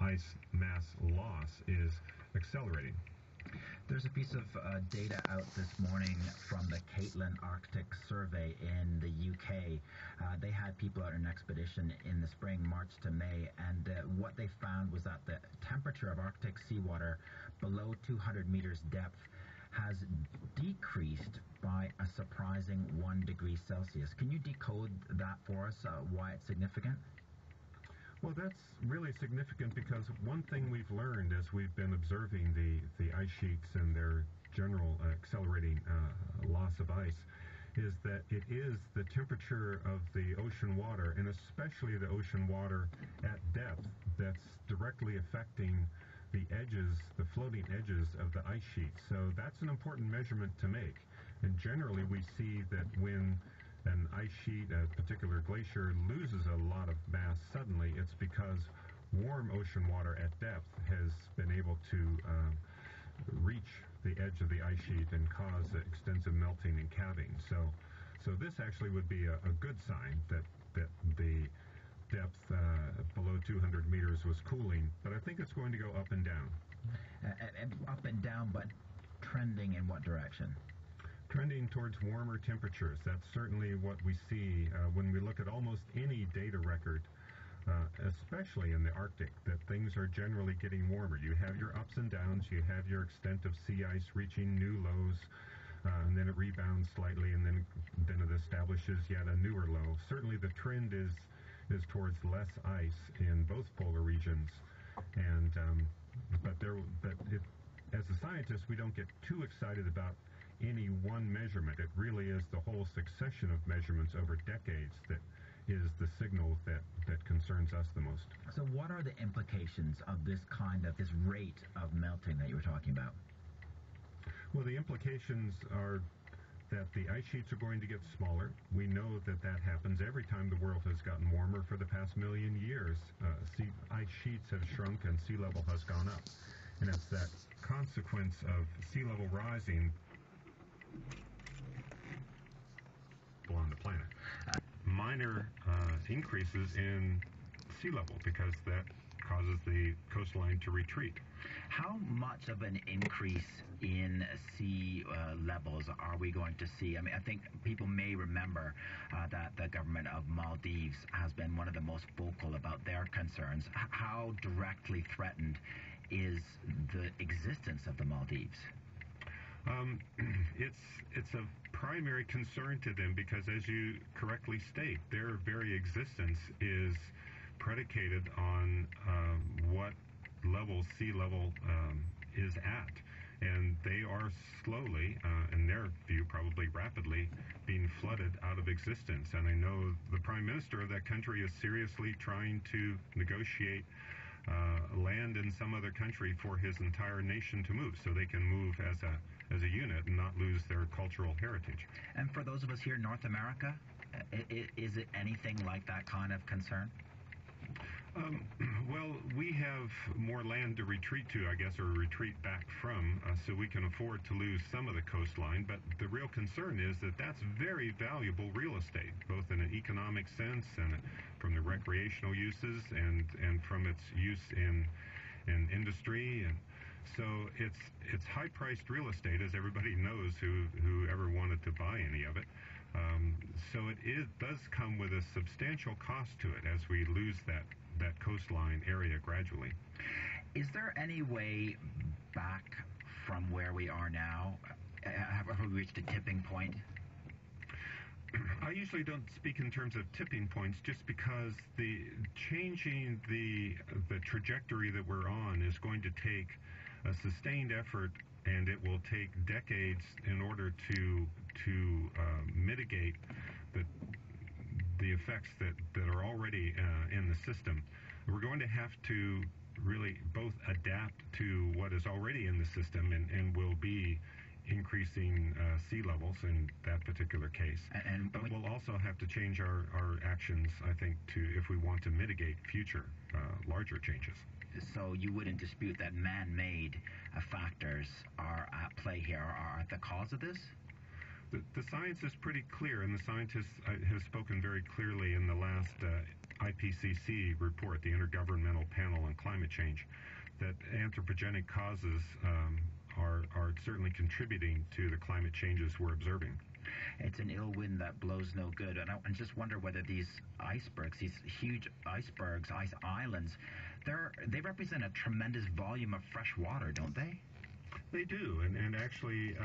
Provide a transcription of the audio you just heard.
ice mass loss is accelerating. There's a piece of data out this morning from the Caitlin Arctic Survey in the UK. They had people out on an expedition in the spring, March to May, and what they found was that the temperature of Arctic seawater below 200 meters depth has decreased by a surprising 1 degree Celsius. Can you decode that for us, why it's significant? Well, that's really significant because one thing we've learned as we've been observing the ice sheets and their general accelerating loss of ice is that it is the temperature of the ocean water, and especially the ocean water at depth, that's directly affecting the edges, the floating edges of the ice sheet. So that's an important measurement to make. And generally we see that when an ice sheet, a particular glacier, loses a lot of mass suddenly, it's because warm ocean water at depth has been able to reach the edge of the ice sheet and cause extensive melting and calving. So this actually would be a good sign that the depth below 200 meters was cooling, but I think it's going to go up and down. Up and down, but trending in what direction? Trending towards warmer temperatures. That's certainly what we see when we look at almost any data record, especially in the Arctic, that things are generally getting warmer. You have your ups and downs, you have your extent of sea ice reaching new lows, and then it rebounds slightly, and then it establishes yet a newer low. Certainly the trend is towards less ice in both polar regions, and as a scientist, we don't get too excited about any one measurement. It really is the whole succession of measurements over decades that is the signal that concerns us the most. So what are the implications of this rate of melting that you were talking about? Well, the implications are that the ice sheets are going to get smaller. We know that happens every time the world has gotten warmer for the past million years. Ice sheets have shrunk and sea level has gone up. And it's that consequence of sea level rising on the planet. Minor increases in sea level because that causes the coastline to retreat. How much of an increase in sea levels are we going to see? I mean, I think people may remember that the government of Maldives has been one of the most vocal about their concerns. How directly threatened is the existence of the Maldives? It's a primary concern to them because, as you correctly state, their very existence is predicated on what level sea level is at. And they are slowly, in their view probably rapidly, being flooded out of existence. And I know the Prime Minister of that country is seriously trying to negotiate land in some other country for his entire nation to move, so they can move as a unit and not lose their cultural heritage. And for those of us here in North America, is it anything like that kind of concern? Well, we have more land to retreat to, I guess, or retreat back from, so we can afford to lose some of the coastline. But the real concern is that that's very valuable real estate, both in an economic sense and from the recreational uses and from its use in industry. And so it's high-priced real estate, as everybody knows who ever wanted to buy any of it. So it does come with a substantial cost to it as we lose that coastline area gradually. Is there any way back from where we are now? Have we reached a tipping point? I usually don't speak in terms of tipping points just because changing the trajectory that we're on is going to take a sustained effort, and it will take decades in order to mitigate the effects that are already in the system. We're going to have to really both adapt to what is already in the system and will be increasing sea levels in that particular case. But we'll also have to change our actions, I think, if we want to mitigate future larger changes. So you wouldn't dispute that man-made factors are at play here, are at the cause of this? The science is pretty clear, and the scientists have spoken very clearly in the last IPCC report, the Intergovernmental Panel on Climate Change, that anthropogenic causes are certainly contributing to the climate changes we're observing. It's an ill wind that blows no good. And I just wonder whether these icebergs, these huge icebergs, ice islands, they represent a tremendous volume of fresh water, don't they? They do, and actually